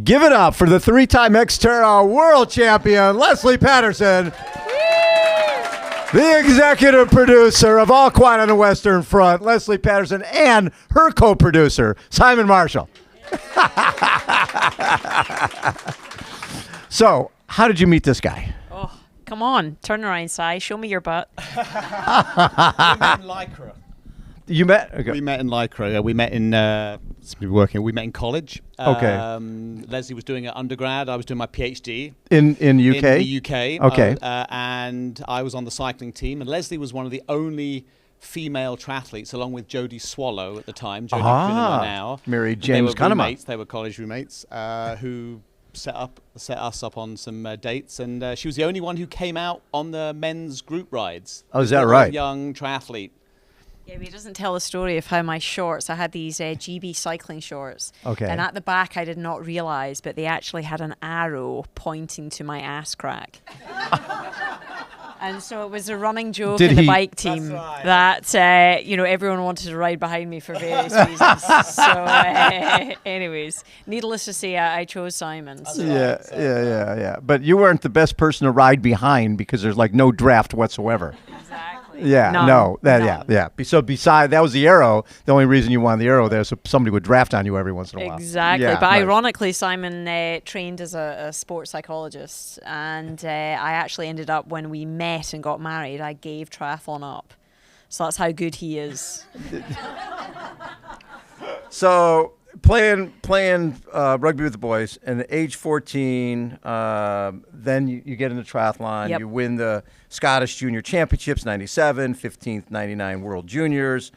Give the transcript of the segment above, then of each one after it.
Give it up for the 3-time XTERRA world champion, Lesley Paterson, the executive producer of All Quiet on the Western Front, Lesley Paterson, and her co-producer, Simon Marshall. So, how did you meet this guy? Oh, come on. Turn around, Si. Show me your butt. We met in Lycra. You met? Okay. We met in Lycra. We met in We met in college. Okay. Lesley was doing an undergrad. I was doing my PhD In UK? in the UK. Okay. And I was on the cycling team. And Lesley was one of the only female triathletes, along with Jodie Swallow at the time. Jodie Kinnaman now. Married James Kahneman. They were college roommates who set us up on some dates. And she was the only one who came out on the men's group rides. Oh, is that right? Young triathlete. Yeah, but he doesn't tell the story of how my shorts, I had these GB cycling shorts. Okay. And at the back, I did not realize, but they actually had an arrow pointing to my ass crack. And so it was a running joke in the bike team that, everyone wanted to ride behind me for various reasons. So, anyways, needless to say, I chose Simon. So. Yeah. But you weren't the best person to ride behind because there's like no draft whatsoever. Exactly. Yeah, None. Yeah. So beside that was the arrow. The only reason you wanted the arrow there, so somebody would draft on you every once in a while. Exactly. Yeah, but nice. Ironically, Simon trained as a sports psychologist, and I actually ended up, when we met and got married, I gave triathlon up. So that's how good he is. So playing rugby with the boys, and at age 14, then you get into triathlon. Yep. You win the Scottish Junior Championships, 97, 15th, 99 World Juniors.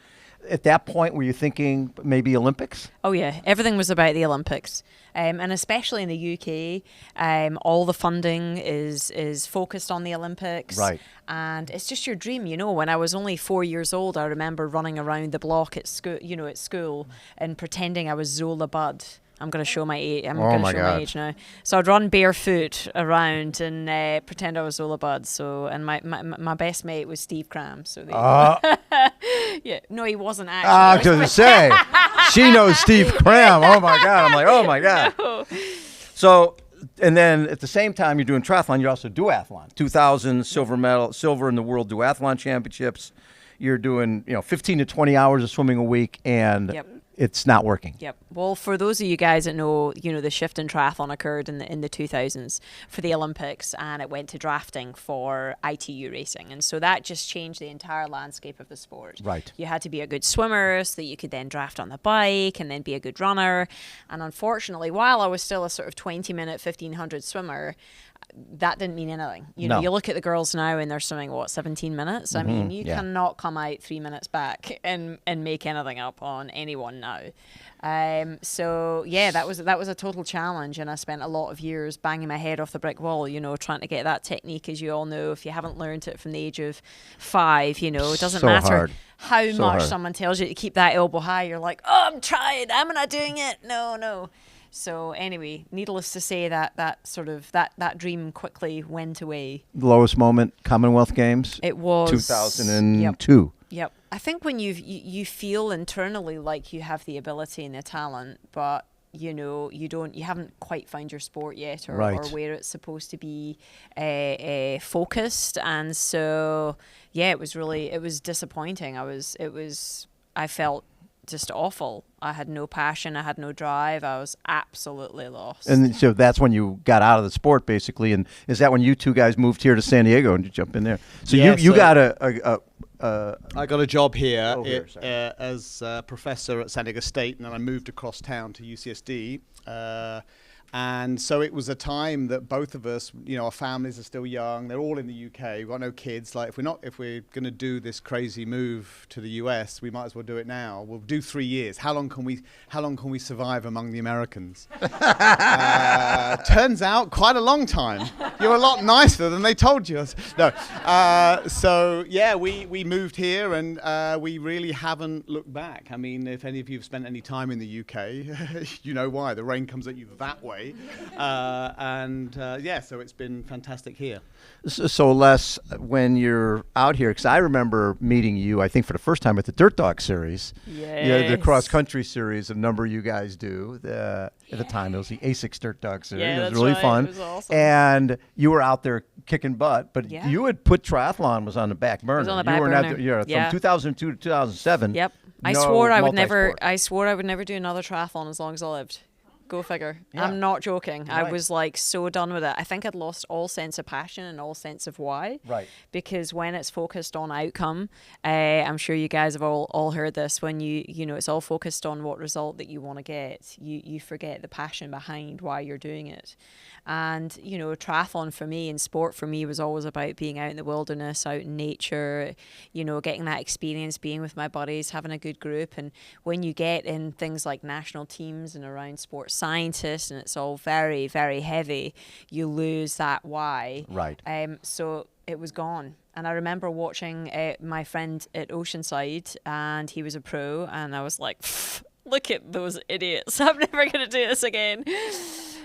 At that point, were you thinking maybe Olympics? Oh, yeah. Everything was about the Olympics. And especially in the UK, all the funding is focused on the Olympics. Right. And it's just your dream, When I was only 4 years old, I remember running around the block at school, and pretending I was Zola Budd. I'm going to show my age. My age now. So I'd run barefoot around and pretend I was Zola Budd. So, and my best mate was Steve Cram. So yeah, no, he wasn't actually. I was going to say, she knows Steve Cram. Oh my God! I'm like, oh my God. No. So, and then at the same time you're doing triathlon, you're also duathlon. 2000 silver in the World Duathlon Championships. You're doing 15 to 20 hours of swimming a week, and it's not working. Yep. Well, for those of you guys that know, the shift in triathlon occurred in the 2000s for the Olympics, and it went to drafting for ITU racing. And so that just changed the entire landscape of the sport. Right. You had to be a good swimmer so that you could then draft on the bike and then be a good runner. And unfortunately, while I was still a sort of 20-minute, 1500 swimmer, that didn't mean anything. You look at the girls now and they're swimming, 17 minutes? I mean, you cannot come out 3 minutes back and make anything up on anyone now. So yeah, that was a total challenge, and I spent a lot of years banging my head off the brick wall, trying to get that technique. As you all know, if you haven't learned it from the age of 5, it doesn't so matter hard. how much someone tells you to keep that elbow high. You're like, oh, I'm trying, I'm not doing it. No. So anyway, needless to say, that dream quickly went away. The lowest moment, Commonwealth Games? It was 2002. Yep. I think when you feel internally like you have the ability and the talent, but you haven't quite found your sport yet, or where it's supposed to be focused. And so it was disappointing. I felt just awful. I had no passion. I had no drive. I was absolutely lost. And so that's when you got out of the sport, basically. And is that when you two guys moved here to San Diego and you jump in there? So you got I got a job here, as a professor at San Diego State, and then I moved across town to UCSD. And so it was a time that both of us, our families are still young. They're all in the UK. We've got no kids. Like, if we're going to do this crazy move to the US, we might as well do it now. We'll do 3 years. How long can we survive among the Americans? Turns out quite a long time. You're a lot nicer than they told you. No. So yeah, we moved here, and we really haven't looked back. I mean, if any of you have spent any time in the UK, you know why. The rain comes at you that way. say. So it's been fantastic here. So Les, when you're out here, because I remember meeting you, I think for the first time at the Dirt Dog Series. Yes. Yeah, the cross country series, a number of you guys do. At the time, it was the ASICS Dirt Dog Series. Yeah, it was that's really right. fun. It was awesome. And you were out there kicking butt, but Yeah. you had put triathlon was on the back burner. It was on the You back weren't burner. from 2002 to 2007. Yep. I no swore I would never. multi-sport. I swore I would never do another triathlon as long as I lived. Go figure. Yeah. I'm not joking. I Right. was like so done with it. I think I'd lost all sense of passion and all sense of why. Right. Because when it's focused on outcome, I'm sure you guys have all heard this. When you know it's all focused on what result that you want to get, you forget the passion behind why you're doing it. And you know, triathlon for me and sport for me was always about being out in the wilderness, out in nature. You know, getting that experience, being with my buddies, having a good group. And when you get in things like national teams and around sports scientists, and it's all very, very heavy, you lose that why. Right. So it was gone. And I remember watching my friend at Oceanside, and he was a pro, and I was like, look at those idiots. I'm never going to do this again.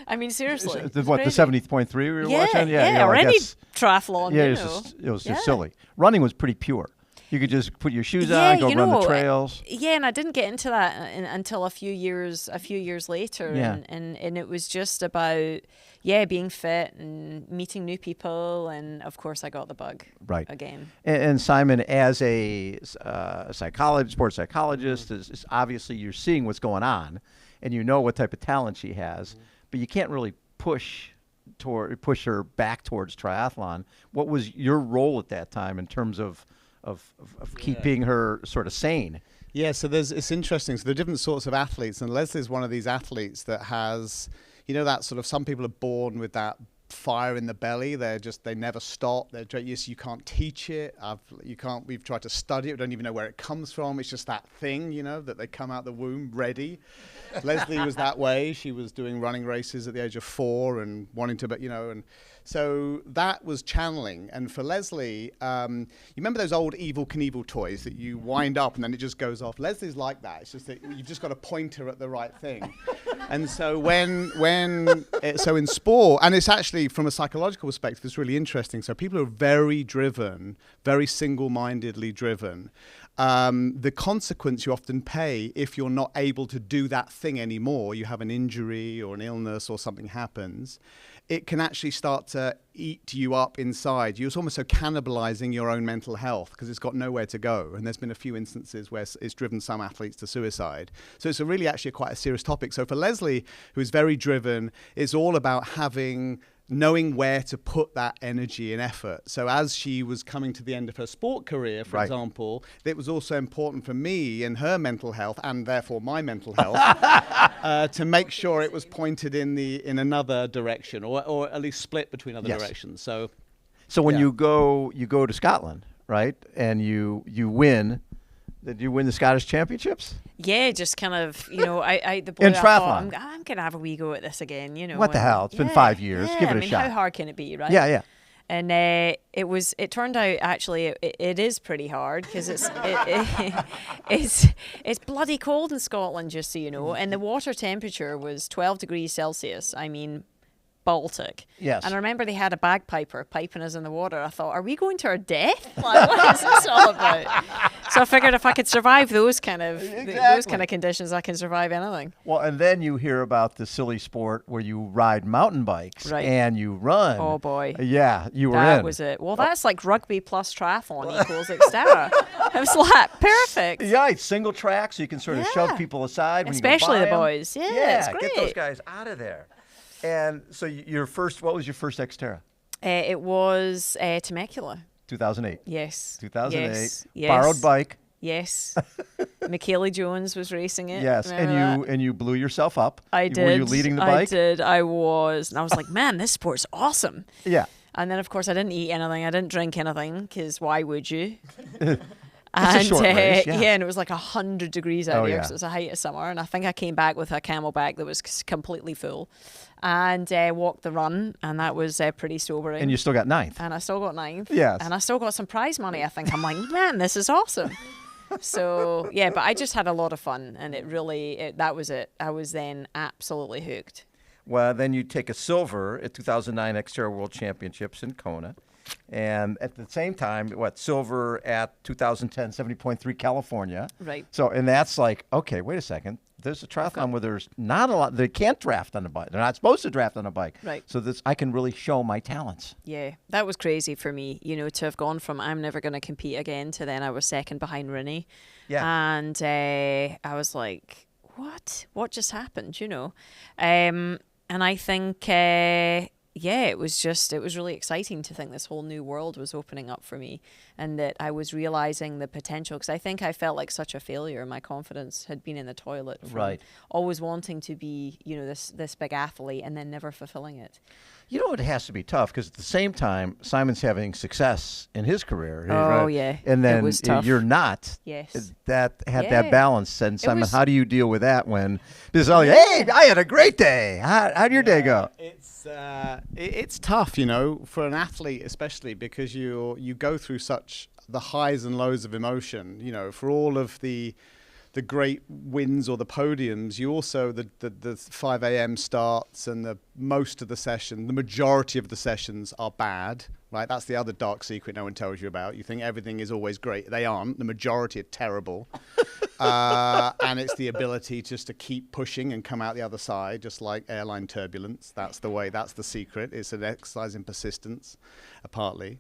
I mean, seriously. The 70.3 we were watching? Yeah, or any triathlon. Yeah, you it was know. just silly. Running was pretty pure. You could just put your shoes on, go run the trails. Yeah, and I didn't get into that until a few years later. Yeah. And it was just about, being fit and meeting new people. And of course, I got the bug again. And Simon, as a sports psychologist, is obviously you're seeing what's going on, and you know what type of talent she has, but you can't really push her back towards triathlon. What was your role at that time in terms of keeping her sort of sane? Yeah, so it's interesting. So there are different sorts of athletes, and Lesley's one of these athletes that has, you know, that sort of, some people are born with that fire in the belly. They never stop. You can't teach it. We've tried to study it. We don't even know where it comes from. It's just that thing, you know, that they come out the womb ready. Lesley was that way. She was doing running races at the age of 4 and wanting to, you know, and so that was channeling. And for Lesley, you remember those old Evel Knievel toys that you wind up and then it just goes off? Lesley's like that. It's just that you've just got to point her at the right thing. And so so in sport, and it's actually from a psychological perspective, it's really interesting. So people who are very driven, very single-mindedly driven, the consequence you often pay if you're not able to do that thing anymore, you have an injury or an illness or something happens, it can actually start to eat you up inside. You're almost so cannibalizing your own mental health because it's got nowhere to go. And there's been a few instances where it's driven some athletes to suicide. So it's actually quite a serious topic. So for Lesley, who is very driven, it's all about knowing where to put that energy and effort. So as she was coming to the end of her sport career, for example, it was also important for me and her mental health, and therefore my mental health, to make sure it was pointed in another direction, or at least split between other directions. So when you go to Scotland, right, and you win. Did you win the Scottish Championships? Yeah, just kind of, you know, the boy in I triathlon. Thought, I'm going to have a wee go at this again, you know. What the hell? It's been 5 years. Give it a shot. How hard can it be, right? Yeah. And it turned out actually it is pretty hard because it's bloody cold in Scotland, just so you know, and the water temperature was 12 degrees Celsius. I mean, Baltic. Yes. And I remember they had a bagpiper piping us in the water. I thought, are we going to our death? Like, what is this all about? So I figured if I could survive those kind of conditions, I can survive anything. Well, and then you hear about the silly sport where you ride mountain bikes and you run. Oh boy. Yeah, you were in. That was it. Well, that's like rugby plus triathlon equals XTERRA. It was like perfect. Yeah, it's single track, so you can sort of shove people aside when especially you go by the boys. them. Yeah, it's great. Get those guys out of there. And so what was your first XTERRA? It was Temecula. 2008. Yes. 2008. Yes. Borrowed bike. Yes. McKaylee Jones was racing it. Yes, and you blew yourself up. I did. Were you leading the bike? I did. I was. And I was like, man, this sport's awesome. Yeah. And then, of course, I didn't eat anything. I didn't drink anything because why would you? It's a short race, yeah. And it was like 100 degrees out there because it was the height of summer. And I think I came back with a camelback that was completely full and walked the run. And that was pretty sobering. And you still got 9th. And I still got 9th. Yes. And I still got some prize money, I think. I'm like, man, this is awesome. So, but I just had a lot of fun. And that was it. I was then absolutely hooked. Well, then you take a silver at 2009 XTERRA World Championships in Kona. And at the same time, silver at 2010 70.3 California. Right. So, and that's like, okay, wait a second. There's a triathlon where there's not a lot. They can't draft on a bike. They're not supposed to draft on a bike. Right. So I can really show my talents. Yeah, that was crazy for me, to have gone from I'm never going to compete again to then I was second behind Rooney. Yeah. And I was like, what just happened, And I think, it was really exciting to think this whole new world was opening up for me and that I was realizing the potential, because I think I felt like such a failure. My confidence had been in the toilet from always wanting to be, this big athlete and then never fulfilling it. It has to be tough because at the same time, Simon's having success in his career. Oh, yeah. And then it was tough. You're not. Yes. That balance. And Simon, how do you deal with that when it's all hey, I had a great day. How'd your day go? It's tough, for an athlete especially, because you go through such the highs and lows of emotion. For all of the great wins or the podiums, you also the 5 a.m. starts and the majority of the sessions are bad, right? That's the other dark secret no one tells you about. You think everything is always great. They aren't. The majority are terrible. And it's the ability just to keep pushing and come out the other side, just like airline turbulence. That's the way. That's the secret. It's an exercise in persistence, partly.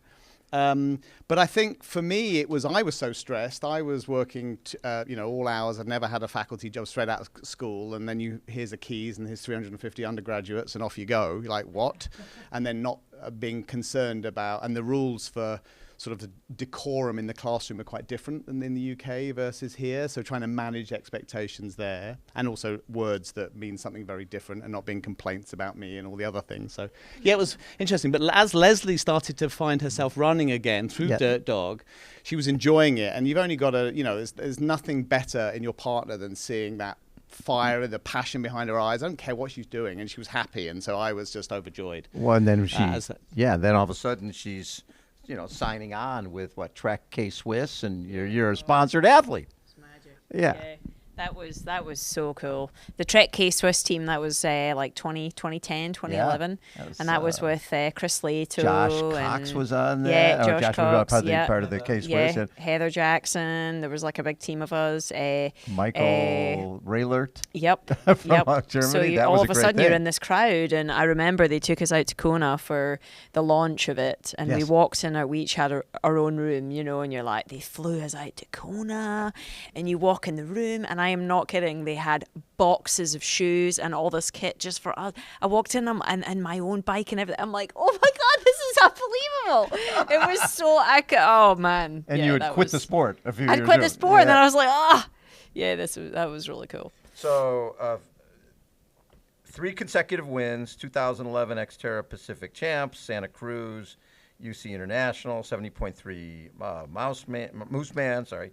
But I think for me, I was so stressed. I was working, all hours. I'd never had a faculty job straight out of school. And then here's the keys and here's 350 undergraduates and off you go. You're like, what? And then not being concerned about, and the rules for sort of the decorum in the classroom are quite different than in the UK versus here. So trying to manage expectations there, and also words that mean something very different and not being complaints about me and all the other things. So yeah, it was interesting. But as Lesley started to find herself running again through Dirt Dog, she was enjoying it. And you've only got there's nothing better in your partner than seeing that fire and the passion behind her eyes. I don't care what she's doing. And she was happy. And so I was just overjoyed. Well, and then then all of a sudden she's signing on with Trek K-Swiss, and you're a sponsored athlete. It's magic. Yeah. That was so cool. The Trek K-Swiss team, that was like 2010, 2011. And that was with Chris Lato. Josh Cox was on there. Yeah, Josh Cox. Part of the K-Swiss. Yeah, Heather Jackson. There was like a big team of us. Michael Raylert. Yep. From Germany. So all of a sudden you're in this crowd, and I remember they took us out to Kona for the launch of it, and we walked in, we each had our own room, and you're like, they flew us out to Kona, and you walk in the room, and I am not kidding, they had boxes of shoes and all this kit just for us. I walked in and my own bike and everything. I'm like, oh my God, this is unbelievable. It was so, oh man. And you had quit the sport a few years ago. I'd quit the sport, and then I was like, that was really cool. So 3 consecutive wins, 2011 XTERRA Pacific Champs, Santa Cruz, UC International, 70.3 Mooseman, sorry.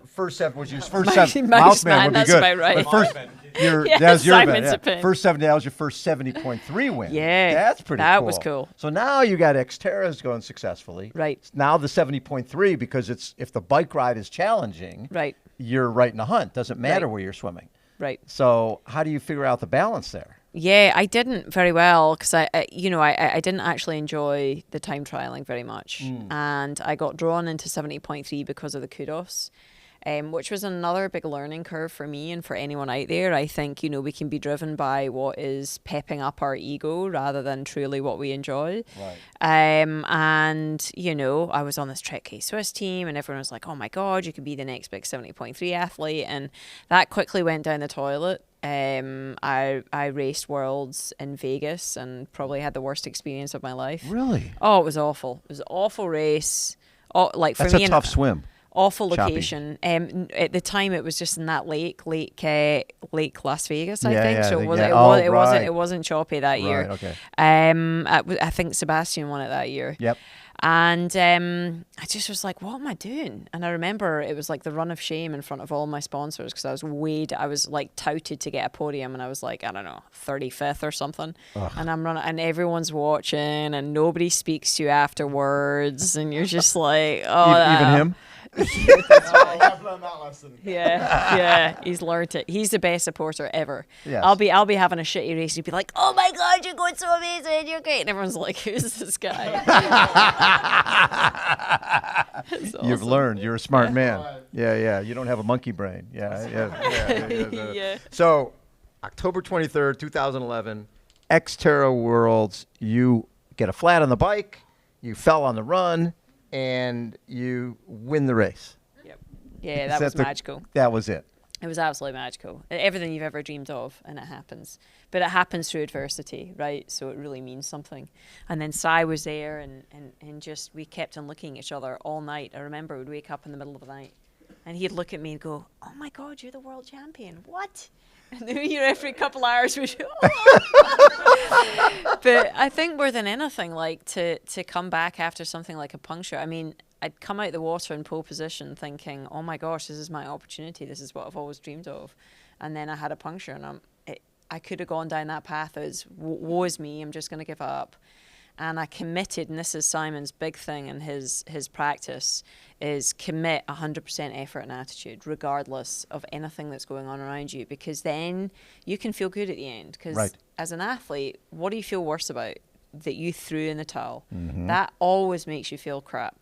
First 7 was your first 7. Mouseman would be that's good. About right. But first, that was your Simon's event. opinion. First 7, that was your first 70.3 win. Yeah. That's pretty cool. That was cool. So now you got XTERRA's going successfully. Right. Now the 70.3, because if the bike ride is challenging, right, you're right in the hunt. Doesn't matter where you're swimming. Right. So how do you figure out the balance there? Yeah, I didn't very well because I didn't actually enjoy the time trialing very much, and I got drawn into 70.3 because of the kudos, which was another big learning curve for me and for anyone out there. I think we can be driven by what is pepping up our ego rather than truly what we enjoy. Right. And I was on this Trek K-Swiss team, and everyone was like, "Oh my God, you could be the next big 70.3 athlete," and that quickly went down the toilet. I raced Worlds in Vegas and probably had the worst experience of my life. Really? Oh, it was awful. It was an awful race. For That's me, a tough swim. Awful location. At the time, it was just in that lake Las Vegas, I think. So it wasn't choppy that year. Okay. I think Sebastian won it that year. Yep. And I just was like, what am I doing? And I remember it was like the run of shame in front of all my sponsors because I was like touted to get a podium, and I was like, I don't know, 35th or something. Ugh. And I'm running, and everyone's watching, and nobody speaks to you afterwards, and you're just like, oh, even him. I've learned that lesson. Yeah, he's learned it. He's the best supporter ever. Yes. I'll be having a shitty race. He'd be like, "Oh my God, you're going so amazing, you're great," and everyone's like, "Who's this guy?" You've learned. You're a smart man. Yeah. You don't have a monkey brain. Yeah. Yeah. So, October 23rd, 2011, XTERRA Worlds. You get a flat on the bike. You fell on the run. And you win the race. Yep. Yeah, that was magical. That was it. It was absolutely magical. Everything you've ever dreamed of, and it happens. But it happens through adversity, right? So it really means something. And then Si was there, and just we kept on looking at each other all night. I remember we'd wake up in the middle of the night, and he'd look at me and go, "Oh my God, you're the world champion. What?" And then every couple hours we'd go, "Oh." But I think more than anything, like to come back after something like a puncture. I mean, I'd come out the water in pole position thinking, "Oh my gosh, this is my opportunity. This is what I've always dreamed of." And then I had a puncture, and I could have gone down that path as woe is me. I'm just going to give up. And I committed, and this is Simon's big thing in his practice, is commit 100% effort and attitude, regardless of anything that's going on around you, because then you can feel good at the end. Because as an athlete, what do you feel worse about? That you threw in the towel. Mm-hmm. That always makes you feel crap.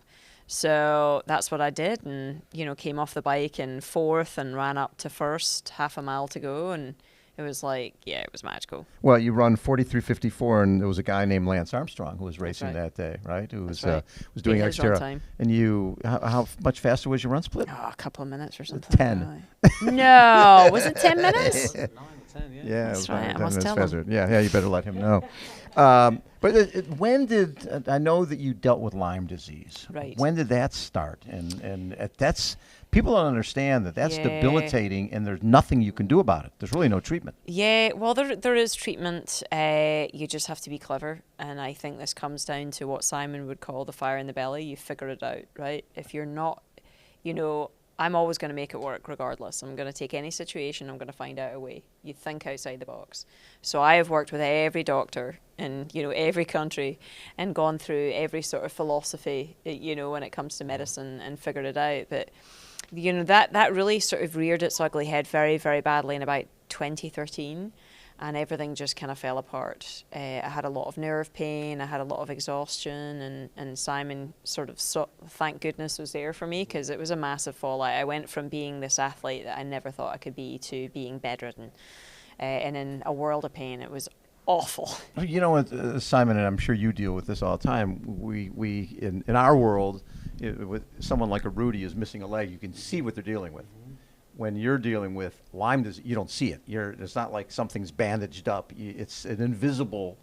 So that's what I did, and came off the bike in fourth and ran up to first, half a mile to go, and it was like, it was magical. Well, you run 43:54, and there was a guy named Lance Armstrong who was racing that day, right? Who was doing XTERRA. And you, how much faster was your run split? Oh, a couple of minutes or something. 10. No, was it 10 minutes? 9 or 10, Yeah, that's right. I must tell him. Yeah, you better let him know. But when did I know that you dealt with Lyme disease? Right. When did that start? And that's people don't understand that's debilitating, and there's nothing you can do about it. There's really no treatment. Yeah, well, there is treatment. You just have to be clever, and I think this comes down to what Simon would call the fire in the belly. You figure it out, right? If you're not, I'm always going to make it work regardless. I'm going to take any situation, I'm going to find out a way. You think outside the box. So I have worked with every doctor in, every country and gone through every sort of philosophy, when it comes to medicine and figured it out. But, that really sort of reared its ugly head very, very badly in about 2013. And everything just kind of fell apart. I had a lot of nerve pain, I had a lot of exhaustion, and Simon sort of, thank goodness, was there for me, because it was a massive fallout. I went from being this athlete that I never thought I could be to being bedridden and in a world of pain. It was awful. You know what, Simon, and I'm sure you deal with this all the time, we in our world, with someone like a Rudy is missing a leg, you can see what they're dealing with. When you're dealing with Lyme disease, you don't see it. It's not like something's bandaged up. It's an invisible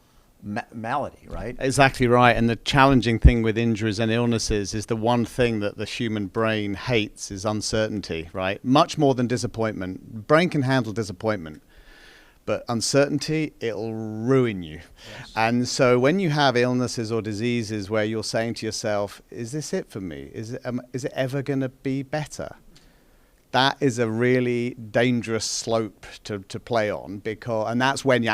malady, right? Exactly right. And the challenging thing with injuries and illnesses is the one thing that the human brain hates is uncertainty, right? Much more than disappointment. Brain can handle disappointment, but uncertainty, it'll ruin you. Yes. And so when you have illnesses or diseases where you're saying to yourself, is this it for me? Is it ever going to be better? That is a really dangerous slope to play on, and that's when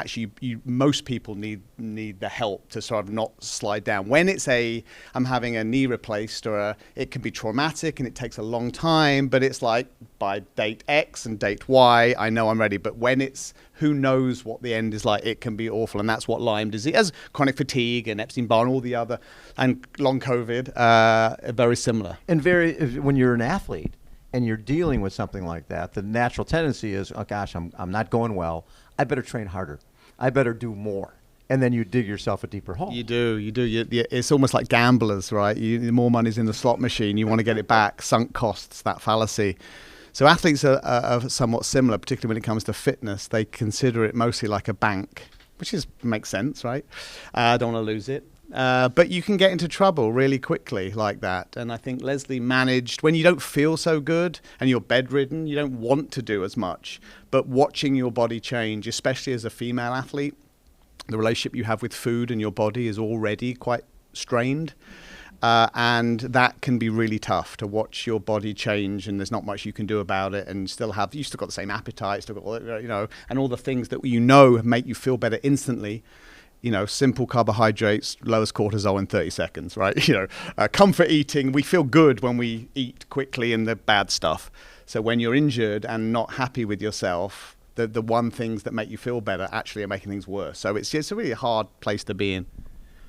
most people need the help to sort of not slide down. When it's I'm having a knee replaced, or it can be traumatic and it takes a long time, but it's like by date X and date Y, I know I'm ready. But when it's who knows what the end is like, it can be awful, and that's what Lyme disease, as chronic fatigue and Epstein-Barr and all the other, and long COVID, are very similar. And when you're an athlete and you're dealing with something like that, the natural tendency is, oh gosh, I'm not going well. I better train harder. I better do more. And then you dig yourself a deeper hole. You do. It's almost like gamblers, right? The more money's in the slot machine, you want to get it back. Sunk costs, that fallacy. So athletes are somewhat similar, particularly when it comes to fitness. They consider it mostly like a bank, which makes sense, right? Don't want to lose it. But you can get into trouble really quickly like that. And I think Lesley managed, when you don't feel so good and you're bedridden, you don't want to do as much. But watching your body change, especially as a female athlete, the relationship you have with food and your body is already quite strained. And that can be really tough to watch your body change, and there's not much you can do about it, and you still got the same appetite, and all the things that make you feel better instantly. simple carbohydrates, lowers cortisol in 30 seconds, right? Comfort eating, we feel good when we eat quickly and the bad stuff. So when you're injured and not happy with yourself, the one things that make you feel better actually are making things worse. So it's a really hard place to be in.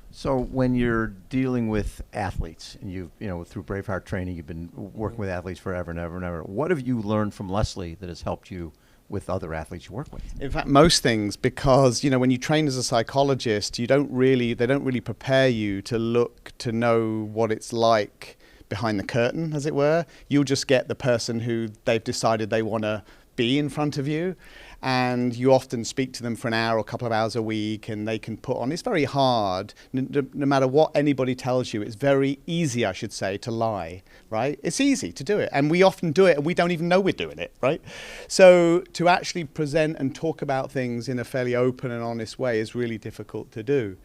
So when you're dealing with athletes, and through Braveheart training, you've been working with athletes forever and ever and ever. What have you learned from Lesley that has helped you with other athletes you work with? In fact, most things, because when you train as a psychologist, they don't really prepare you to know what it's like behind the curtain, as it were. You'll just get the person who they've decided they want to be in front of you, and you often speak to them for an hour or a couple of hours a week, and they can put on. It's very hard, no matter what anybody tells you. It's very easy, I should say, to lie, right? It's easy to do it, and we often do it, and we don't even know we're doing it, right? So to actually present and talk about things in a fairly open and honest way is really difficult to do.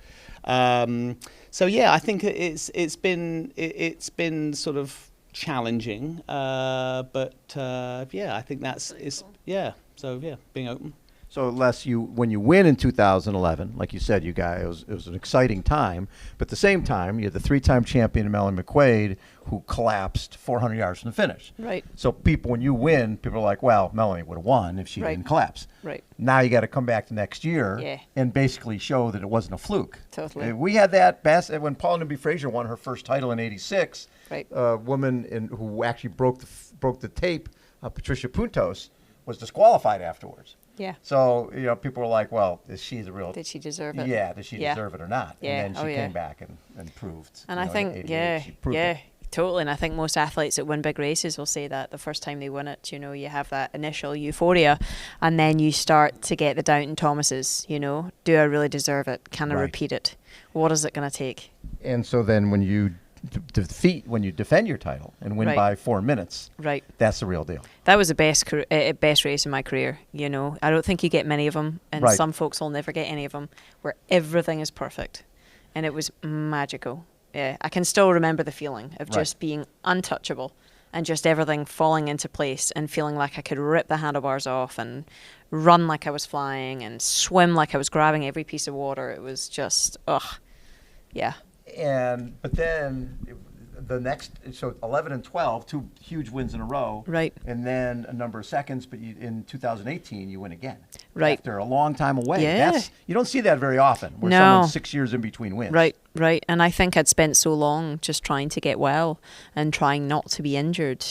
So yeah, I think it's been sort of challenging, but yeah, I think So yeah, being open. So Les, when you win in 2011, like you said, you guys, it was an exciting time. But at the same time, you had the 3-time champion Melanie McQuaid, who collapsed 400 yards from the finish. Right. So when you win, people are like, well, Melanie would have won if she didn't collapse. Right. Now you got to come back the next year and basically show that it wasn't a fluke. Totally. We had that when Paula Newby Frazier won her first title in '86. Right. A woman who actually broke the tape, Patricia Puntos, was disqualified afterwards. Yeah. So, people were like, well, is she the real... Did she deserve it? Yeah, did she deserve it or not? Yeah. And then she came back and proved. And I think, totally. And I think most athletes that win big races will say that the first time they win it, you have that initial euphoria, and then you start to get the Downton Thomases, do I really deserve it? Can I repeat it? What is it going to take? And so then when you defend your title and win by 4 minutes, that's the real deal. That was the best race in my career. I don't think you get many of them, and some folks will never get any of them, where everything is perfect, and it was magical. Yeah, I can still remember the feeling of just being untouchable and just everything falling into place and feeling like I could rip the handlebars off and run like I was flying and swim like I was grabbing every piece of water. It was just yeah. But then the next, so 11 and 12, 2 huge wins in a row. Right. And then a number of seconds, but in 2018, you win again. Right. After a long time away. Yeah. You don't see that very often, where someone's 6 years in between wins. Right. And I think I'd spent so long just trying to get well and trying not to be injured.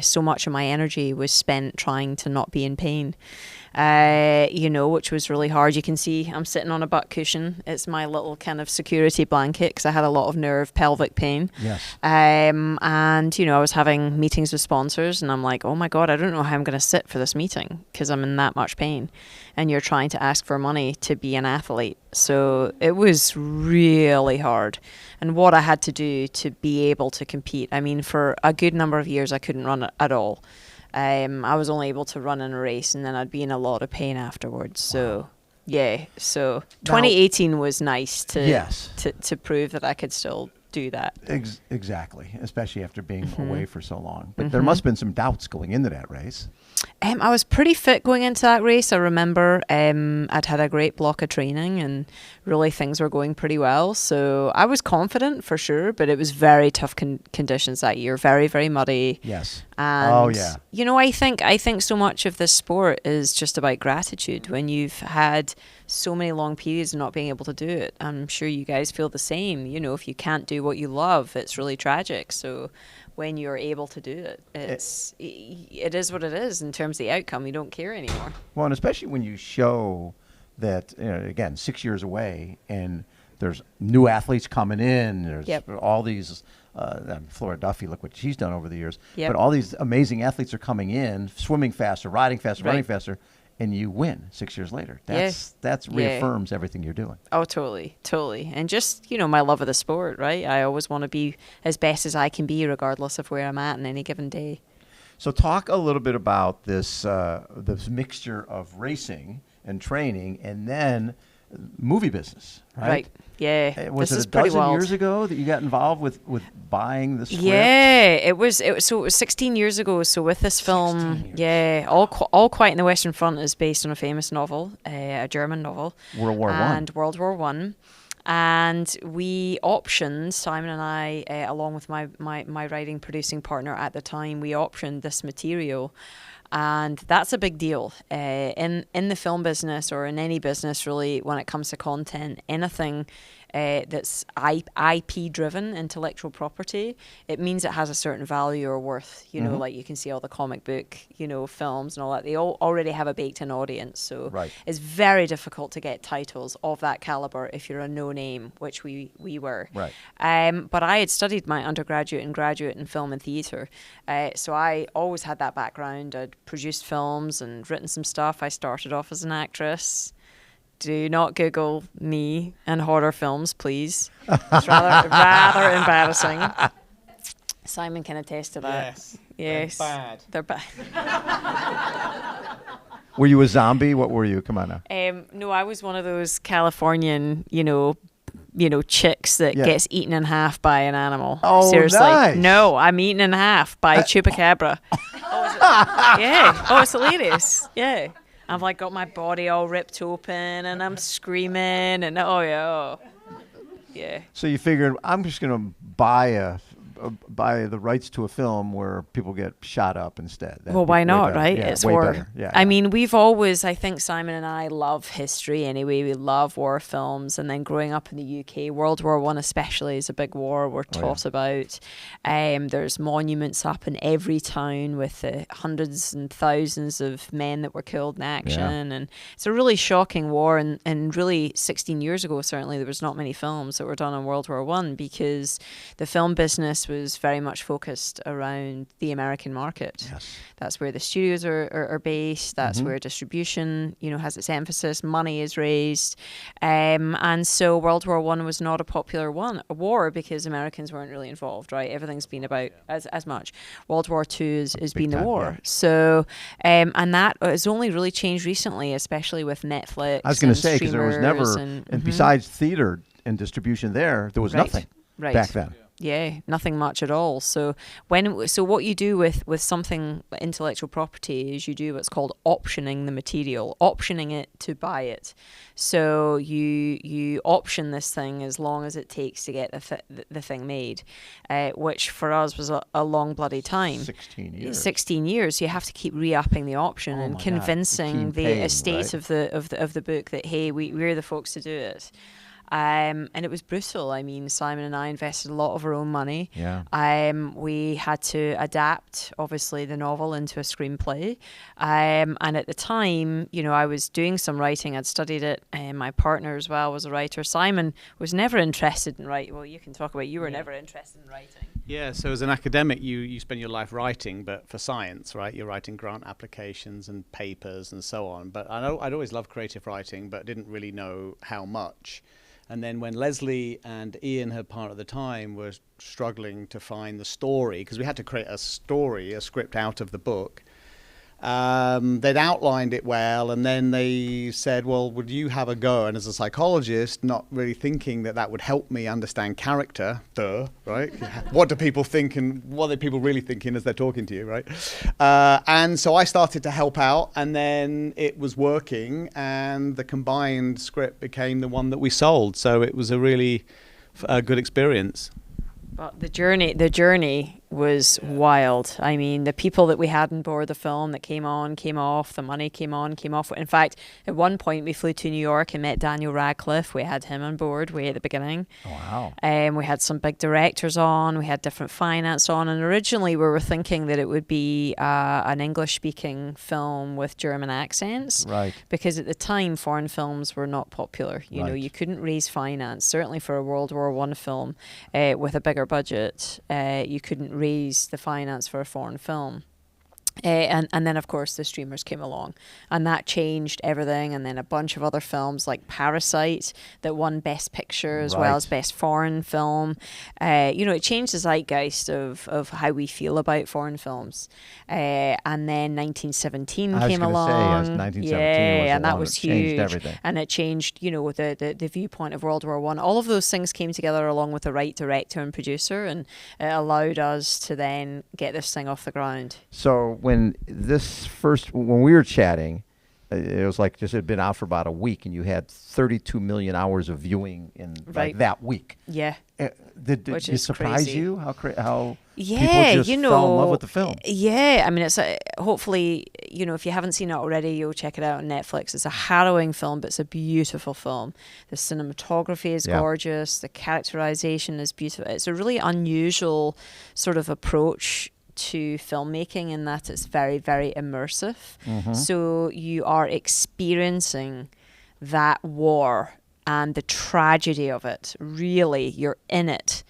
So much of my energy was spent trying to not be in pain. Which was really hard. You can see I'm sitting on a butt cushion. It's my little kind of security blanket because I had a lot of nerve pelvic pain. Yes. And, I was having meetings with sponsors and I'm like, oh my God, I don't know how I'm going to sit for this meeting because I'm in that much pain. And you're trying to ask for money to be an athlete. So it was really hard. And what I had to do to be able to compete, I mean, for a good number of years, I couldn't run at all. I was only able to run in a race, and then I'd be in a lot of pain afterwards. So, yeah. So 2018 was nice to prove that I could still do that. Exactly, especially after being away for so long. But there must have been some doubts going into that race. I was pretty fit going into that race. I remember I'd had a great block of training and really things were going pretty well. So I was confident for sure, but it was very tough conditions that year. Very, very muddy. Yes. And, I think so much of this sport is just about gratitude. When you've had so many long periods of not being able to do it, I'm sure you guys feel the same. If you can't do what you love, it's really tragic. So when you're able to do it, it is what it is in terms of the outcome. You don't care anymore. Well, and especially when you show that, again, 6 years away, and there's new athletes coming in. There's all these, Flora Duffy, look what she's done over the years. But all these amazing athletes are coming in, swimming faster, riding faster, running faster. And you win 6 years later. That reaffirms everything you're doing. Oh, totally. And just, my love of the sport, right? I always want to be as best as I can be, regardless of where I'm at in any given day. So talk a little bit about this mixture of racing and training, and then movie business, right? Yeah. Was this it is a pretty dozen wild. years ago that you got involved with buying the script? Yeah, it was 16 years ago. So with this film, All Quiet on the Western Front is based on a famous novel, a German novel, World War and World War One. And we optioned, Simon and I, along with my writing producing partner at the time, we optioned this material. And that's a big deal in the film business, or in any business really, when it comes to content. Anything that's IP driven, intellectual property, it means it has a certain value or worth. You know, like you can see all the comic book, films and all that. They all already have a baked in audience, so it's very difficult to get titles of that caliber if you're a no name, which we were. Right. But I had studied my undergraduate and graduate in film and theatre, so I always had that background. I'd produced films and written some stuff. I started off as an actress. Do not Google me and horror films, please. It's rather embarrassing. Simon can attest to that. Yes. They're bad. Were you a zombie? What were you? Come on now. No, I was one of those Californian, chicks that gets eaten in half by an animal. Oh, seriously. nice. No, I'm eaten in half by a chupacabra. Yeah. Oh, it's hilarious. Yeah. I've got my body all ripped open and I'm screaming and yeah. So you figured, I'm just going to buy the rights to a film where people get shot up instead. Well, why not, right? Yeah, it's way war. better. Yeah. I mean, we've always, I think Simon and I love history anyway. We love war films. And then growing up in the UK, World War One especially is a big war we're taught about. There's monuments up in every town with hundreds and thousands of men that were killed in action. Yeah. And it's a really shocking war. And really, 16 years ago, certainly, there was not many films that were done on World War One because the film business was very much focused around the American market. Yes. That's where the studios are based. That's where distribution, has its emphasis. Money is raised, and so World War One was not a popular war because Americans weren't really involved. Right, everything's been about as much. World War Two has been the war. Yeah. So, and that has only really changed recently, especially with Netflix. I was going to say because there was never, and besides theater and distribution, there was nothing back then. Yeah, nothing much at all. So what you do with something intellectual property is you do what's called optioning the material, optioning it to buy it. So you option this thing as long as it takes to get the thing made, which for us was a long bloody time. 16 years. 16 years. You have to keep re-upping the option and convincing the estate of the book that, hey, we're the folks to do it. And it was brutal. I mean, Simon and I invested a lot of our own money. Yeah. We had to adapt, obviously, the novel into a screenplay. And at the time, I was doing some writing. I'd studied it. And my partner as well was a writer. Simon was never interested in writing. Well, you can talk about you were never interested in writing. Yeah, so as an academic, you spend your life writing, but for science, right? You're writing grant applications and papers and so on. But I'd always loved creative writing, but didn't really know how much. And then when Lesley and Ian, her partner at the time, were struggling to find the story, because we had to create a script out of the book, they'd outlined it well, and then they said, well, would you have a go? And as a psychologist, not really thinking that would help me understand character, right? What do people think and what are people really thinking as they're talking to you, right? And so I started to help out, and then it was working, and the combined script became the one that we sold. So it was a really good experience. But the journey was wild. I mean, the people that we had on board the film that came on, came off, the money came on, came off. In fact, at one point we flew to New York and met Daniel Radcliffe. We had him on board way at the beginning. Wow. We had some big directors on, we had different finance on, and originally we were thinking that it would be an English-speaking film with German accents. Right. Because at the time, foreign films were not popular. You know, you couldn't raise finance, certainly for a World War I film with a bigger budget. You couldn't raise the finance for a foreign film. And then, of course, the streamers came along, and that changed everything. And then a bunch of other films like Parasite that won Best Picture as well as Best Foreign Film. It changed the zeitgeist of how we feel about foreign films. And then 1917 came along. 1917 and that was huge. Changed everything. And it changed, the viewpoint of World War One. All of those things came together along with the right director and producer, and it allowed us to then get this thing off the ground. So when we were chatting, it was like just it had been out for about a week, and you had 32 million hours of viewing in like that week. Yeah. Did it surprise you how people just fell in love with the film? Yeah, I mean, it's hopefully, if you haven't seen it already, you'll check it out on Netflix. It's a harrowing film, but it's a beautiful film. The cinematography is gorgeous. The characterization is beautiful. It's a really unusual sort of approach to filmmaking in that it's very, very immersive. Mm-hmm. So you are experiencing that war and the tragedy of it. Really, you're in it.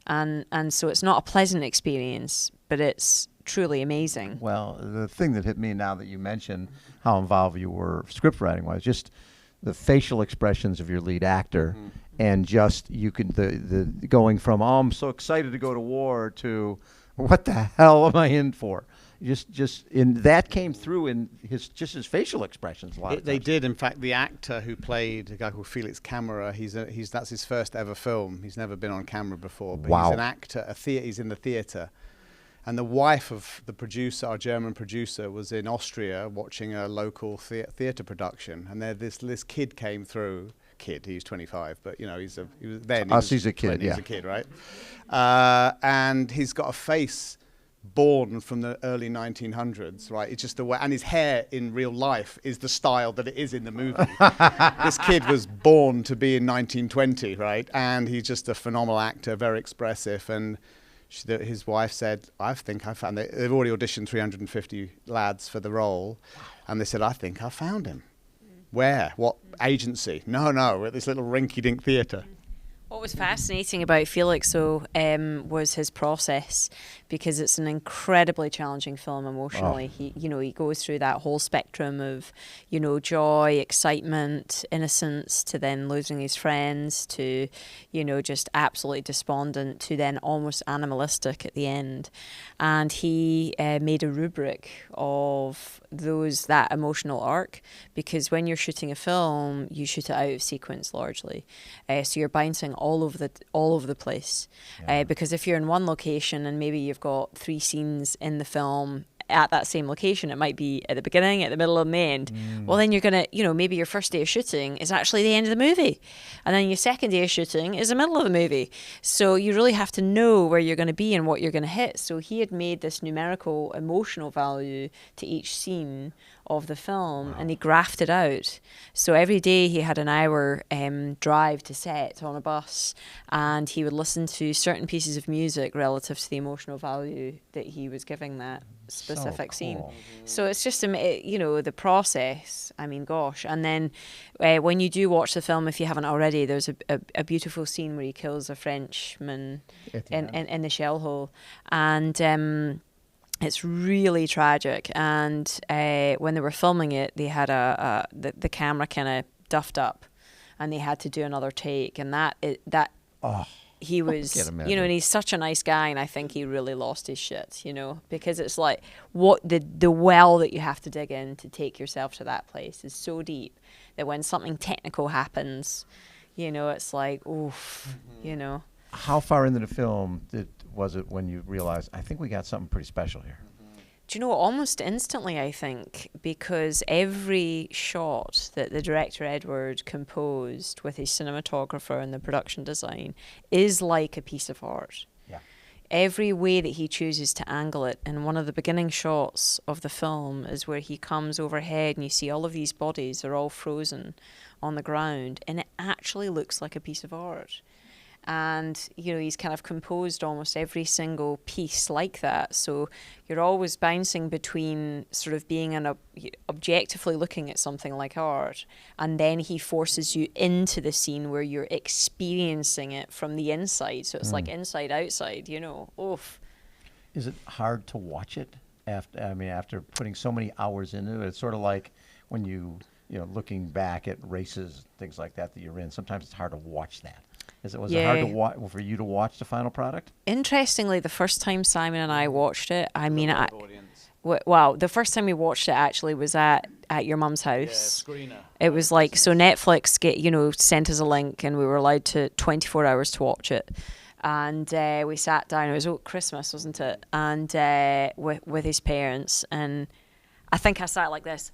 And so it's not a pleasant experience, but it's truly amazing. Well, the thing that hit me now that you mentioned how involved you were script writing wise, just the facial expressions of your lead actor, and just the going from I'm so excited to go to war to what the hell am I in for? Just in that came through in his facial expressions a lot of times. They did. In fact, the actor who played a guy called Felix Camera, that's his first ever film. He's never been on camera before, but he's an actor. He's in the theater, and the wife of the producer, our German producer, was in Austria watching a local theater production, and this kid came through. He's 25, but he's a kid. He's a kid, right? And he's got a face born from the early 1900s, right? It's just the way, and his hair in real life is the style that it is in the movie. This kid was born to be in 1920, right? And he's just a phenomenal actor, very expressive. And his wife said, "I think I found." They've already auditioned 350 lads for the role, and they said, "I think I found him." Where? What agency? No, at this little rinky-dink theatre. What was fascinating about Felix, though, was his process, because it's an incredibly challenging film emotionally. He goes through that whole spectrum of, joy, excitement, innocence, to then losing his friends, to, just absolutely despondent, to then almost animalistic at the end. And he made a rubric of that emotional arc, because when you're shooting a film, you shoot it out of sequence largely. So you're bouncing all over the place. Because if you're in one location and maybe you've got 3 scenes in the film at that same location, it might be at the beginning, at the middle, and the end. Well, then you're going to, maybe your first day of shooting is actually the end of the movie. And then your second day of shooting is the middle of the movie. So you really have to know where you're going to be and what you're going to hit. So he had made this numerical emotional value to each scene of the film, and he graphed it out. So every day he had an hour drive to set on a bus, and he would listen to certain pieces of music relative to the emotional value that he was giving that specific scene. So it's just, the process, I mean, gosh. And then when you do watch the film, if you haven't already, there's a beautiful scene where he kills a Frenchman in the shell hole. And it's really tragic. And when they were filming it, they had the camera kind of duffed up, and they had to do another take. And he was, and he's such a nice guy, and I think he really lost his shit, because it's like what the well that you have to dig in to take yourself to that place is so deep that when something technical happens, it's like, oof, How far into the film was it when you realized, I think we got something pretty special here? Do you know, almost instantly, I think, because every shot that the director Edward composed with his cinematographer and the production design is like a piece of art. Yeah. Every way that he chooses to angle it, and one of the beginning shots of the film is where he comes overhead and you see all of these bodies are all frozen on the ground, and it actually looks like a piece of art. And, he's kind of composed almost every single piece like that. So you're always bouncing between sort of being objectively looking at something like art, and then he forces you into the scene where you're experiencing it from the inside. So it's like inside, outside, Oof. Is it hard to watch it? After putting so many hours into it, it's sort of like when looking back at races, things like that you're in. Sometimes it's hard to watch that. Was it hard to for you to watch the final product? Interestingly, the first time Simon and I watched it, the first time we watched it actually was at your mum's house. Yeah, screener. It was like, so Netflix sent us a link and we were allowed to 24 hours to watch it. And we sat down, it was Christmas, wasn't it? And with his parents, and I think I sat like this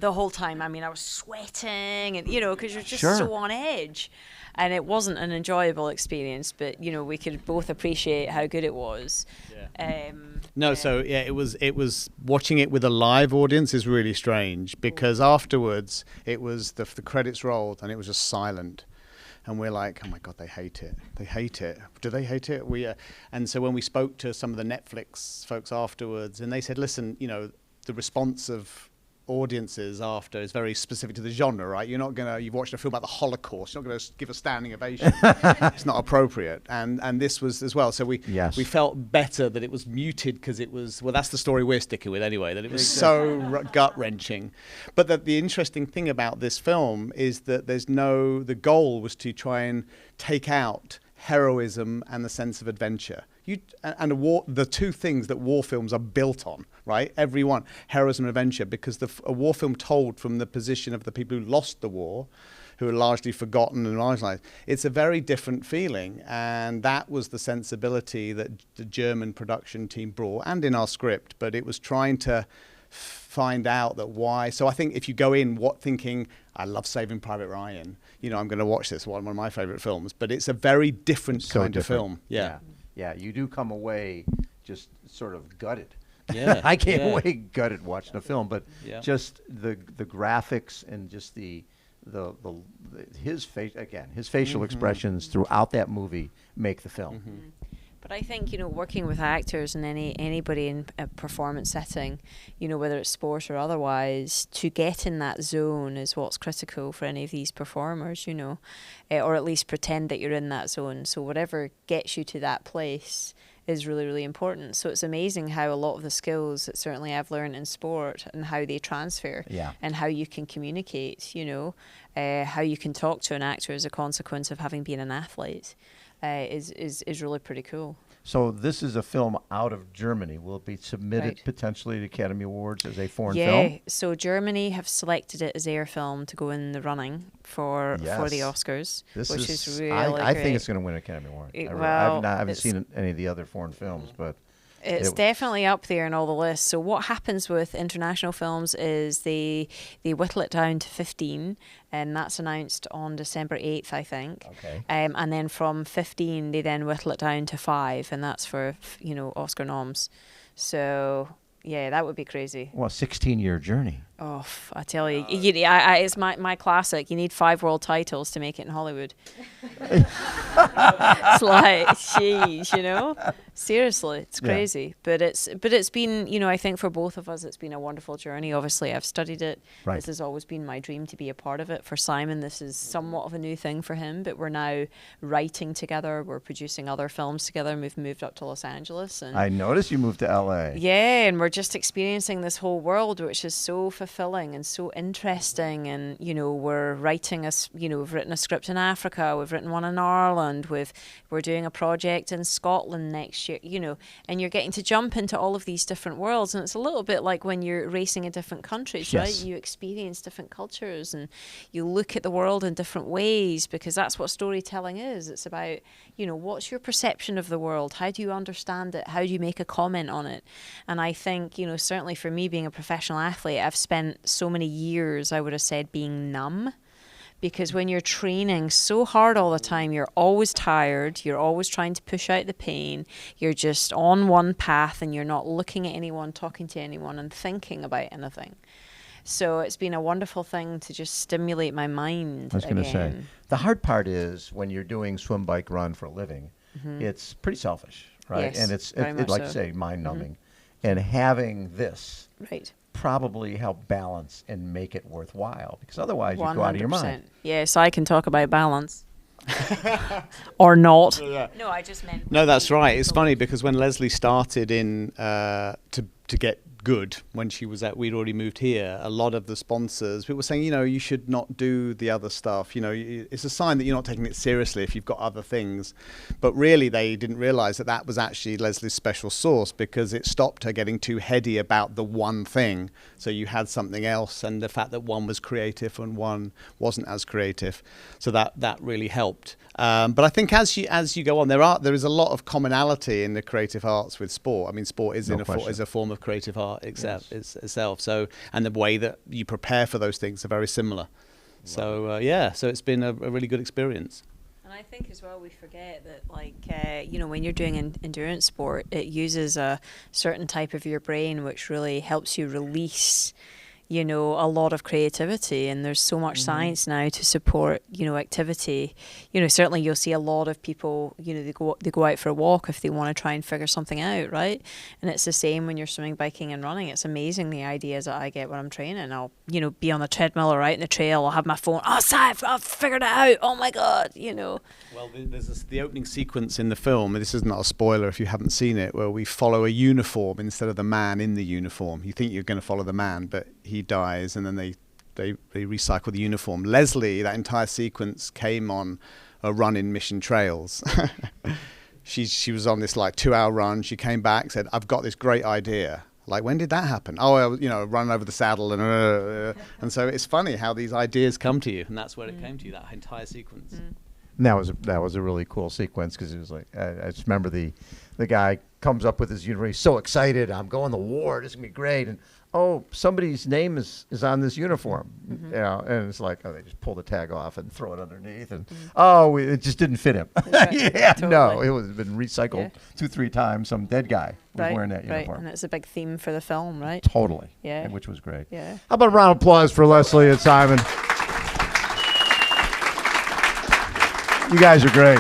the whole time. I was sweating, and because you're just so on edge. And it wasn't an enjoyable experience, but we could both appreciate how good it was. Yeah. It was watching it with a live audience is really strange, because afterwards it was the credits rolled and it was just silent, and we're like, oh my God, they hate it. They hate it. Do they hate it? And so when we spoke to some of the Netflix folks afterwards, and they said, listen, the response of audiences after is very specific to the genre, right? You've watched a film about the Holocaust, you're not going to give a standing ovation. It's not appropriate. And this was as well. So we felt better that it was muted, because it was, that's the story we're sticking with anyway, that it was so gut-wrenching. But the interesting thing about this film is that the goal was to try and take out heroism and the sense of adventure. The two things that war films are built on, right? Every one, heroism and adventure, because a war film told from the position of the people who lost the war, who are largely forgotten and marginalized, it's a very different feeling. And that was the sensibility that the German production team brought, and in our script, but it was trying to find out that why. So I think if you go in thinking, I love Saving Private Ryan, I'm going to watch this, one of my favorite films, but it's a very different kind of film. Yeah, you do come away just sort of gutted. Yeah, I came away gutted watching the film, but just the graphics and just his facial expressions throughout that movie make the film. Mm-hmm. But I think, working with actors and anybody in a performance setting, whether it's sport or otherwise, to get in that zone is what's critical for any of these performers, or at least pretend that you're in that zone. So whatever gets you to that place is really, really important. So it's amazing how a lot of the skills that certainly I've learned in sport and how they transfer, and how you can communicate, how you can talk to an actor as a consequence of having been an athlete. Is really pretty cool. So this is a film out of Germany. Will it be submitted potentially to Academy Awards as a foreign film? Yeah, so Germany have selected it as their film to go in the running for the Oscars, which is really I great. think it's going to win an Academy Award. I haven't seen any of the other foreign films, but it's definitely up there in all the lists. So what happens with international films is they whittle it down to 15, and that's announced on December 8th, I think. Okay. And then from 15, they then whittle it down to 5, and that's for Oscar noms. So yeah, that would be crazy. Well, 16-year journey. Oh, I tell you, it's my classic. You need 5 world titles to make it in Hollywood. It's like, jeez, seriously, it's crazy. But it's been, I think for both of us, it's been a wonderful journey. Obviously, I've studied it. Right. This has always been my dream to be a part of it. For Simon, this is somewhat of a new thing for him, but we're now writing together. We're producing other films together, and we've moved up to Los Angeles. And I noticed you moved to LA. Yeah, and we're just experiencing this whole world, which is so fulfilling and so interesting. And we're writing we've written a script in Africa, we've written one in Ireland, we're doing a project in Scotland next year, and you're getting to jump into all of these different worlds. And it's a little bit like when you're racing in different countries, right? You experience different cultures and you look at the world in different ways, because that's what storytelling is. It's about, what's your perception of the world? How do you understand it? How do you make a comment on it? And I think, certainly for me being a professional athlete, I've spent so many years, I would have said, being numb. Because when you're training so hard all the time, you're always tired, you're always trying to push out the pain, you're just on one path and you're not looking at anyone, talking to anyone and thinking about anything. So it's been a wonderful thing to just stimulate my mind. I was going to say, the hard part is when you're doing swim, bike, run for a living, it's pretty selfish, right? Yes, and it's like you say, mind-numbing. And having this probably help balance and make it worthwhile, because otherwise you go out of your mind. Yes, I can talk about balance. Or not. No, I just meant... No, that's right. It's funny because when Lesley started to to get good when she was we'd already moved here, a lot of the sponsors, people were saying, you should not do the other stuff. It's a sign that you're not taking it seriously if you've got other things. But really, they didn't realize that was actually Lesley's special sauce, because it stopped her getting too heady about the one thing. So you had something else, and the fact that one was creative and one wasn't as creative. So that really helped. But I think as you go on, there is a lot of commonality in the creative arts with sport. I mean, sport is is a form of creative art itself. So, and the way that you prepare for those things are very similar. Wow. So so it's been a really good experience. And I think as well, we forget that, like, when you're doing endurance sport, it uses a certain type of your brain which really helps you release a lot of creativity, and there's so much science now to support, activity. Certainly you'll see a lot of people, they go out for a walk if they want to try and figure something out, right? And it's the same when you're swimming, biking and running. It's amazing the ideas that I get when I'm training. I'll, be on the treadmill or out in the trail, I'll have my phone, I've figured it out, oh my God, Well, there's the opening sequence in the film, and this is not a spoiler if you haven't seen it, where we follow a uniform instead of the man in the uniform. You think you're going to follow the man, but he dies, and then they recycle the uniform. Lesley, that entire sequence came on a run in Mission Trails. She was on this 2-hour run. She came back, said, "I've got this great idea." Like, when did that happen? Oh, I was, run over the saddle and so it's funny how these ideas come to you, and that's where it came to you, that entire sequence. And that was a really cool sequence, because it was like, I just remember the guy comes up with his uniform. He's so excited. I'm going to war. This is gonna be great. And somebody's name is on this uniform. And it's like, they just pull the tag off and throw it underneath, and it just didn't fit him. Right. Totally. No, it was been recycled 2-3 times. Some dead guy was wearing that uniform. And it's a big theme for the film, right? Totally. Yeah. Which was great. Yeah. How about a round of applause for Lesley and Simon? You guys are great.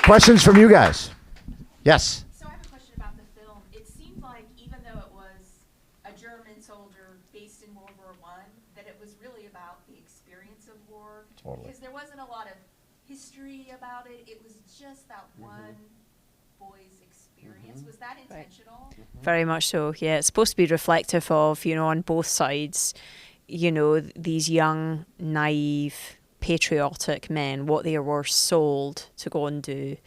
Questions from you guys? Yes. So I have a question about the film. It seemed like, even though it was a German soldier based in World War I, that it was really about the experience of war. Totally. Because there wasn't a lot of history about it. It was just that one boy's experience. Was that intentional? Very much so, yeah. It's supposed to be reflective of, on both sides, these young, naive, patriotic men, what they were sold to go and do,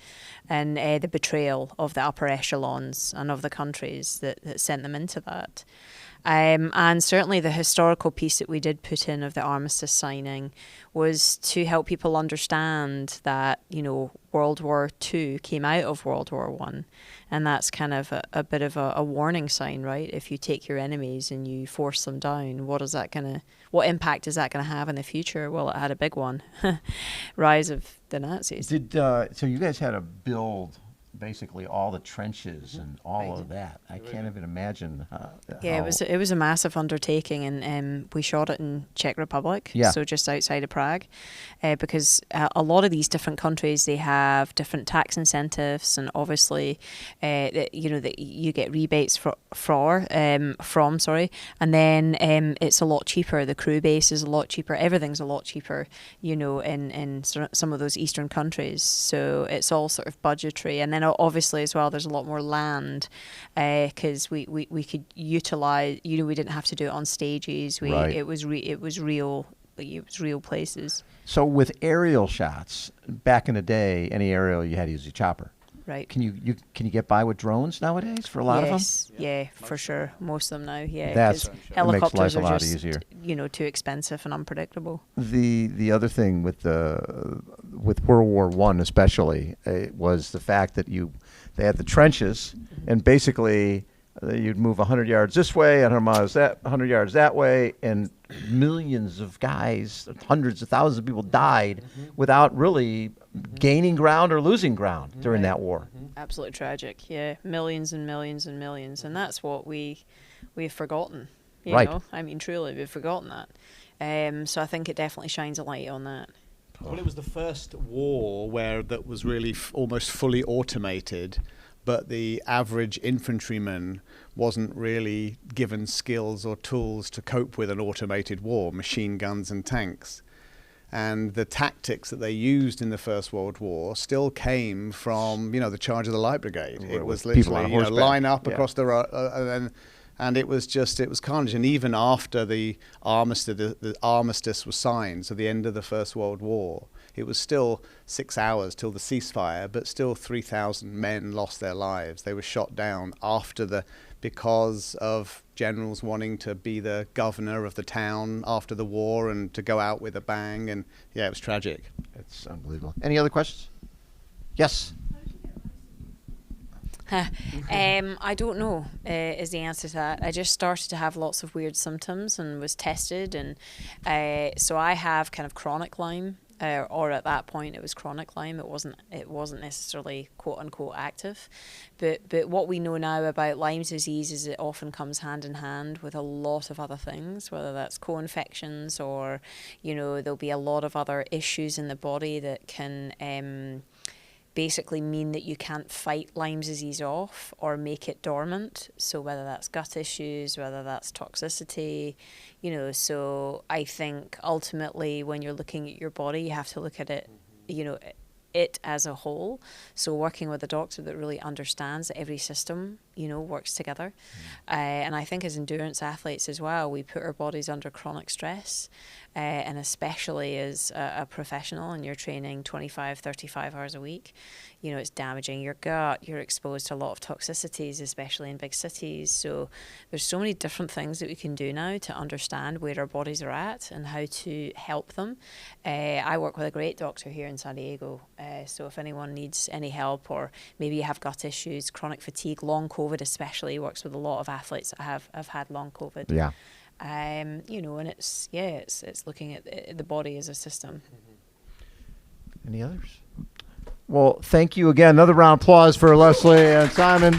and the betrayal of the upper echelons and of the countries that sent them into that. And certainly the historical piece that we did put in of the armistice signing was to help people understand that, World War II came out of World War I. And that's kind of a bit of a warning sign, right? If you take your enemies and you force them down, what impact is that going to have in the future? Well, it had a big one. Rise of the Nazis. So you guys had to build basically all the trenches and all of that. I can't even imagine. It was a massive undertaking, and we shot it in Czech Republic, so just outside of Prague, because a lot of these different countries, they have different tax incentives, and obviously, that you get rebates from, and then it's a lot cheaper. The crew base is a lot cheaper. Everything's a lot cheaper, in some of those eastern countries. So it's all sort of budgetary, and then obviously as well, there's a lot more land, because we could utilize. We didn't have to do it on stages. It was real places. So with aerial shots back in the day, any aerial you had to use a chopper. Right. Can you get by with drones nowadays for a lot of them? Yeah, for sure. Most of them now, yeah. That helicopters makes life a are lot just, easier. too expensive and unpredictable. The other thing with World War I especially, was the fact that they had the trenches, and basically you'd move 100 yards this way, 100 yards that way, and millions of guys, hundreds of thousands of people died without really gaining ground or losing ground during that war. Absolutely tragic, yeah. Millions and millions and millions, and that's what we've forgotten. You know, I mean, truly, we've forgotten that. So I think it definitely shines a light on that. Well, it was the first war that was really almost fully automated, but the average infantryman wasn't really given skills or tools to cope with an automated war, machine guns and tanks. And the tactics that they used in the First World War still came from, the charge of the Light Brigade. It was literally, line up across the road, and then And it was carnage. And even after the armistice was signed, so the end of the First World War, it was still 6 hours till the ceasefire, but still 3,000 men lost their lives. They were shot down because of generals wanting to be the governor of the town after the war and to go out with a bang. And yeah, it was tragic. It's unbelievable. Any other questions? Yes. I don't know is the answer to that. I just started to have lots of weird symptoms and was tested, and so I have kind of chronic Lyme, or at that point it was chronic Lyme. It wasn't necessarily quote unquote active, but what we know now about Lyme disease is it often comes hand in hand with a lot of other things, whether that's co-infections or there'll be a lot of other issues in the body that can basically mean that you can't fight Lyme disease off or make it dormant. So whether that's gut issues, whether that's toxicity, so I think ultimately when you're looking at your body, you have to look at it, it as a whole. So working with a doctor that really understands that every system, works together. And I think as endurance athletes as well, we put our bodies under chronic stress. And especially as a professional and you're training 25, 35 hours a week, it's damaging your gut. You're exposed to a lot of toxicities, especially in big cities. So there's so many different things that we can do now to understand where our bodies are at and how to help them. I work with a great doctor here in San Diego. So if anyone needs any help, or maybe you have gut issues, chronic fatigue, long COVID especially, works with a lot of athletes that have had long COVID. Yeah. And it's looking at the body as a system. Any others? Well, thank you again. Another round of applause for Lesley and Simon.